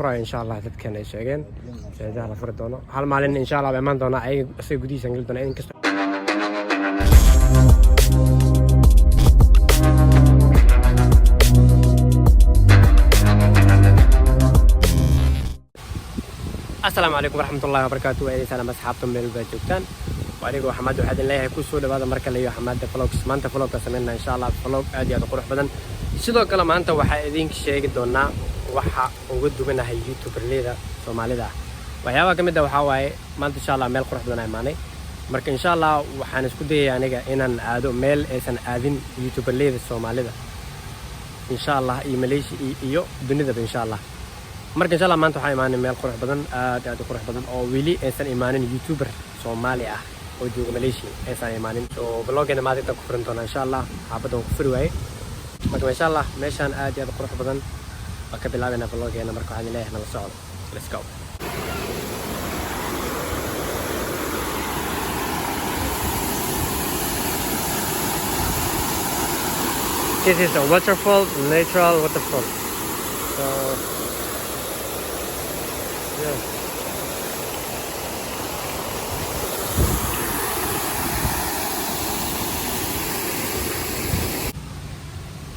إن شاء الله تتكلم شيئين سيدها على فردونا هالمال إن شاء الله بأمان دونا أي شيء جديد سنقول دونا إن كسر السلام عليكم ورحمة الله وبركاته وإلى سلام أصحابكم من الباجوكتان وعليكم حماد وحد الله يكون سود هذا مركز ليه حماد فلوكس ما أنت فلوك سمعنا إن شاء الله فلوك أدي هذا قروح بدن sidoo kale maanta waxa idin sheegi doonaa waxa ugu duwanahay YouTuber leeda Soomaalida waxyaabo kamid ah waxa waaye maanta insha Allah meel qurux badan ay maanay marka insha Allah waxaan isku dayayaa aniga inaan aado meel aysan aadin YouTuber leeda Soomaalida insha Allah iyo Malaysia iyo dunida insha Allah marka insha Allah maanta waxa imaanay meel qurux badan aad qurux badan oo wili aysan imaanin YouTuber Soomaali ah oo jooga Malaysia aysan imaanin oo vloggeena maanta ku furan doona insha Allah xaabadan ku furi waaye marka ma sha Allah meeshan aad iyo aad qurux badan waa ka bilaabana vloggeena marka waxaan leeyahay nala socdo let's go This is a waterfall, natural waterfall. So yeah.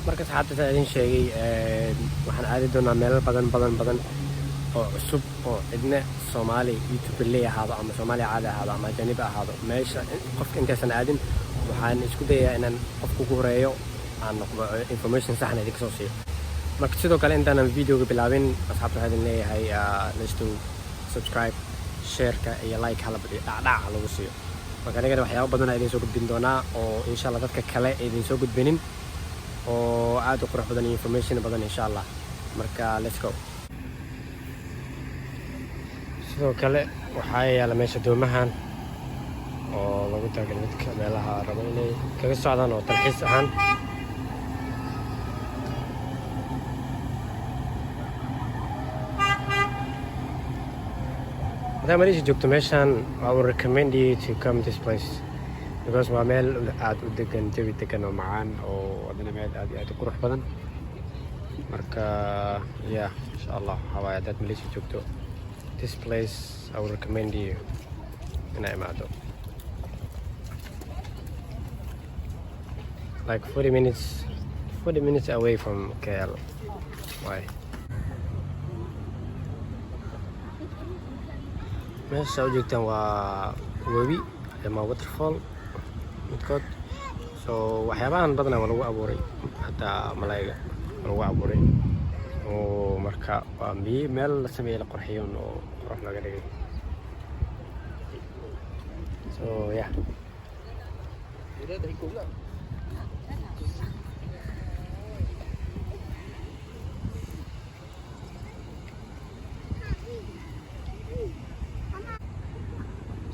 marka saxaabta idin sheegay waxaan aadi doonaa meel badan oo cusub oo cidna Soomaali YouTuber leeyahay ama Soomaali caadi ahaado ama janib ahaado meesha qofka intaysan aadin waxaan isku dayayaa inaan qofku ku horeeyo aan noqdo information sax ah idin soo siiyo marka sidoo kale intaan videoga bilaabin asxaabta idin leeyahay let's do subscribe share-ka iyo like hala badiyo dhacdhac lagu siiyo marka aniga waxyaabo badan idin soo gudbin doonaa oo insha Allah dadka kale idin soo gudbinin oo aad u qurux badan information badan insha Allah marka let's go sidoo kale waxaa yaala meesha doomahan oo lagu taagan midka meelaha rabo inay kaga socdaan oo talxiis ahaan hadda Malaysia joogto meeshan I would recommend you to come this place because waa meel aad u degan jawi degan oo macaan oo wadana meel aad iyo aad u qurux badan marka yeah insha Allah hawaaya dad Malaysia joogto this place I would recommend you inay imaado like 40 minutes away from KL why meesha u joogtaan waa webi ama waterfall midkood so waxyaabahan badan waa lagu abuuray hatta malayga lagu abuuray oo marka waa meel la sameeyay la qurxiyo oo qurux laga dhigay so yeah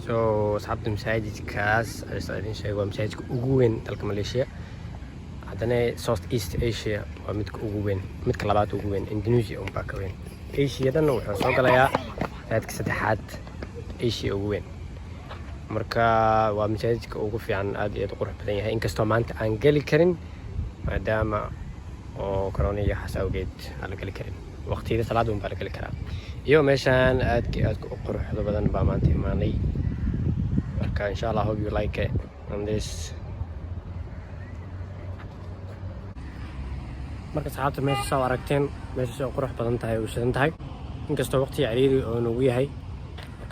so asxaabta masaajidkaas ayaan sheegay waa masaajidka ugu weyn dalka Malaysia haddana South East Asia waa midka ugu weyn midka labaad ugu weyn Indonesia baa ka weyn Asia dhan wuxuu soo galayaa masaajidka saddexaad Asia ugu weyn marka waa masaajidka ugu fiican aad iyo aad u qurux badan yahay inkastoo maanta aan gali karin maadaama oo corona iyo xasawgeed aan gali karin waqtiyada salaad baa la gali karaa iyo meeshan aad u quruxda badan baa maanta imaanay marka insha Allah hope you like it on this marka saxaabta meesha soo aragteen meesha soo qurux badan tahay oo shidan tahay inkastoo waqti ciriiri oo nagu yahay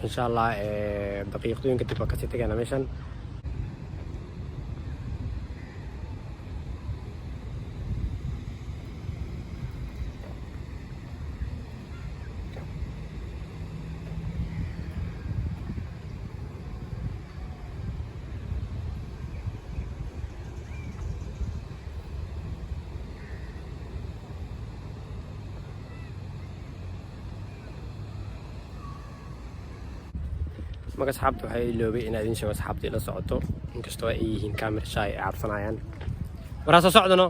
insha Allah daqiiqooyin kadib ka sii tagana meeshan marka asxaabtu waxay iloobay in idin sheego asxaabtii la socoto inkastoo ay yihiin camera shy ay cabsanayaan waraa soo socdano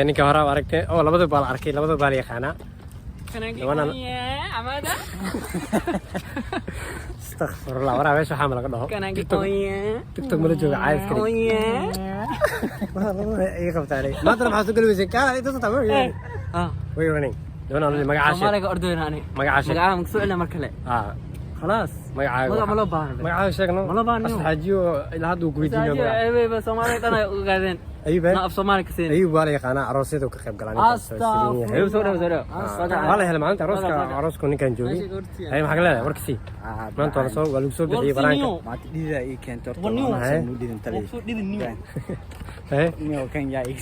ninka hore aragtay oo labada baal arkay labada baal yaqaana Amada Astaghfirullah waraa meesha waxaa laga dhaho TikTok mala jooga caayis kale ay qabtaan maanta maxaa soo galweysay ka inta soo taabay way running دونا مقعاش مالك أردونا أنا مقعاش مقصوعنا مركلة خلاص مقعاش ما لو بان مقعاش شكله ما لو بان أستحجيو إلى هذا وقويدين أيوة بس مالك أنا قاعدين أيوة نقف صومالي كسين أيوة بالي قناة عروسيد وكخيب قلاني أستغفر أيوة سوري والله هلا ما أنت عروسكم كان جوي أيوة حق لا وركسي ما أنت ولا صو ولا صو بحي برانك ما تدير أي كان ترتب ما سنودين تلي إيه ميو كان جاي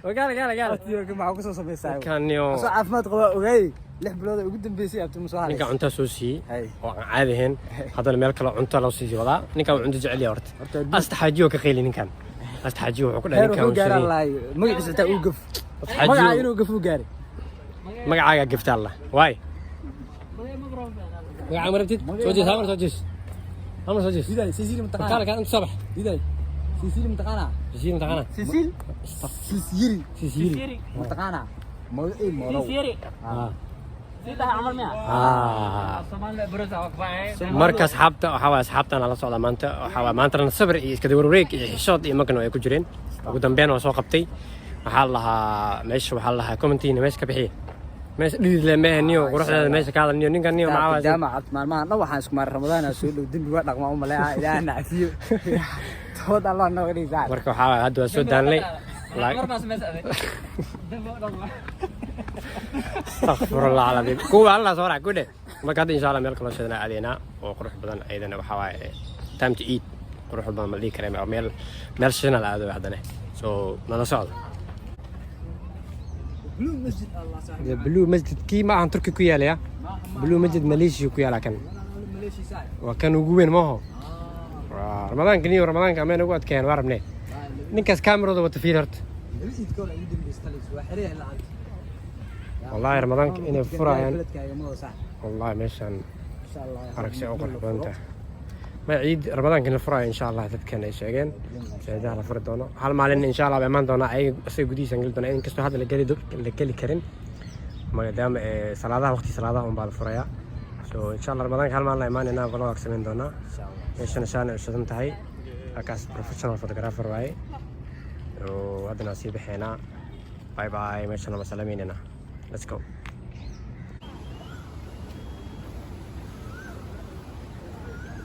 قال معه قصص بيساوي كان يو صح عفمات قوي لح بلاد قدام بيسي أبتم صاحي ninka cunta soo siiyay oo caadi ahayn hadana meel kale cunta loo siiyay wada ninka uu cunta jecel yahay horta astaxaajiyo ka qeylin ninkan astaxaajiyo wuxuu ku dhahay ninka uu gaar Allah magaciisa taa uu gaf magaca inuu gaf uu gaaray magacaaga gafta Allah waay magaca marabtid soo jees hamar soo jees diday sisiil mutaqana kala kan sabax diday sisiil mutaqana sisiil mutaqana ما إيه مرو marka asxaabta asxaabtan la socda maanta sabir iyo iska wareeg iyo xishood iyo magno ay ku jireen ugu dambeyn waa soo qabtay waxa la commentina meesha ka bixiye meesha dhidid la meehniyo quruxdeeda meesha ka hadalniyo ninkan niyo macaa jaamacad maalmahan waxaan isku mar ramadaan soo dhow dambi waa dhaqma uma leeyahay ilaahna afiyo tood Allah noo dhigay marka waxa hadda waa soo daanlay استغفر الله العظيم كوبا الله صورة كده ما كان إن شاء الله ملك الله شدنا علينا وقروح بدن أيضا وحواي تام تيت قروح بدن ملك كريم أو ميل شنا العادة بعدنا ما نصعد بلو مسجد كي ما عن تركي كويا ليه بلو مسجد ماليزيا كويا لكن وكانوا جوين ما هو رمضان كنيو رمضان كمان وقت كان واربني نكاس كاميرا ده وتفيرت والله رمضان إنه فرعان والله مشان حرك شيء أقول أنت ما عيد رمضان كنا فرعان إن شاء الله تذكرنا إيش أجن سيدا على فردونا هل معلن إن شاء الله بأمان دونا أي شيء جديد سنقول دونا إن كسر هذا اللي قال كريم ما دام صلاة وقت صلاة هم بعد فرعان إن شاء الله رمضان هل معلن إيمان إننا فلوك سمين دونا إيش شدمت هاي أكاس بروفيشنال فوتوغرافر واي وهذا نصيب حنا باي باي ماشي أنا مسلمين هنا let's go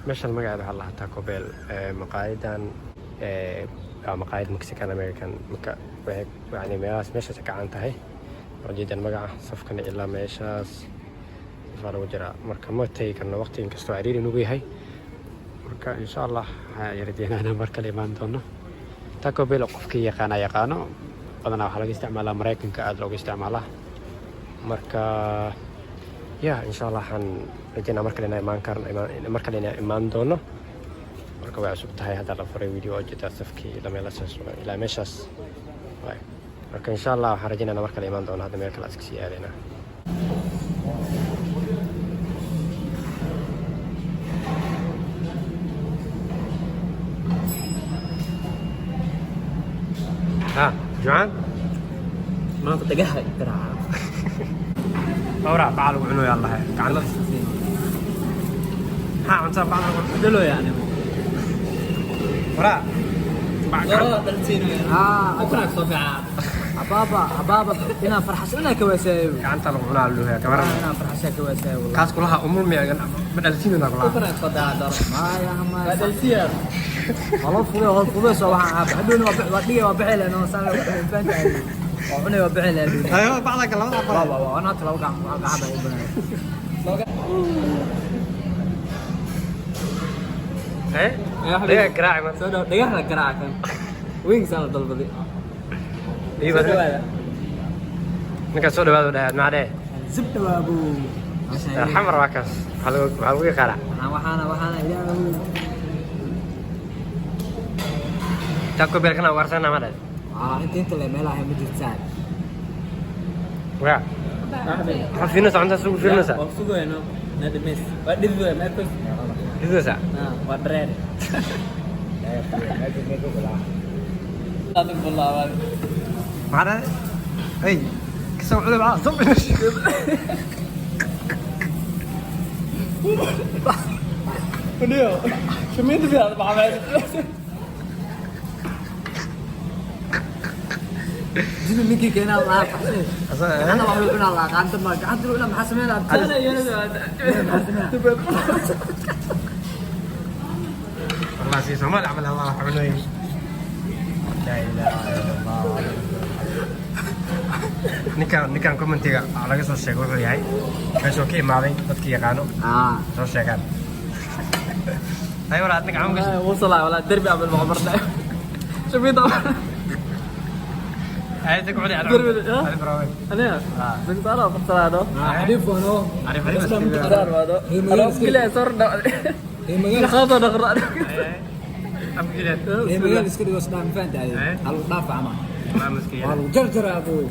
ماشي المقعد هلا تاكو بيل مقاعدان مقاعد مكسيكان أمريكان يعني مياس ماشي تكعنت هاي جدا مقعد صفكنا إلا ميشاس فارو جرا مركا موتي كنا وقت إنكستو عريري نوبي هاي مركا إن شاء الله يردينا أنا مركا الإيمان دونا تاكو بيل قفكي يقانا بدنا waxaa laga isticmaalaa Mareykanka aad looga isticmaalaa marka insha Allah waxaan rajaynaa marka inay imaan doono marka way cusub tahay hadda la furay video jita safkii la meel ila meeshaas way marka insha Allah waxaan rajaynaa marka imaan doono hadda meel kale iska sii aadayna جوعان؟ ما كنت قهوة ترى أورا بعض وعنو يا الله كعنا أنت بعض دلو يعني ورا بعد دلتينو أكونك صفعة عبابا هنا فرحس لنا كواسايو كعنت الغنى له يا كبر هنا فرحس كواسايو كاس كلها أمور ميا بدلتينو نقولها أكونك صداع ما يا هم بدلتين والله فضي صباح حدوني وبعي لأنه صار فانت وأنا وبعي لأنه أيوة بعضك الله بابا أنا أطلع وقع إيه يا حبيبي كراعي ما دقيقة كراعي كان وين سنة طلبتي إيه بس نكسر هذا ده ما عليه زبدة وأبو الحمر واكس حلوي قرع وحنا يا تاكو بيركنا ورثنا ما ده انت اللي مالها مدة ساعة ويا في ناس عندها سوق في ناس سوق هنا هذا ميس ودي ما يكون دي ساعة وبرير هذا والله ما ده اي كسو على بعض صب منيو شو مين في هذا بعمل جيب منك كنا الله حسين أنا بقول لنا الله أنت ما أنت تقول لنا محسمين أنا والله سي سومال عملها الله حولي لا اله الا الله ninkan commentiga laga soo sheego wuxuu yahay meeshuu ka imaaday dadkii yaqaano soo sheegaan ay walaad ninka cawn gashay وصل ولا دربي قبل ما عمرنا شوفي طبعا ay taqoodi على البراوي انا بس انا بصراحه هذا عارف انا عارف انا كله صار هي خاطر نقرا ابو جلال هي مجال اسكري وصدام فهمت عليه على الضافه عمان ما مسكين والله جرجر يا ابوي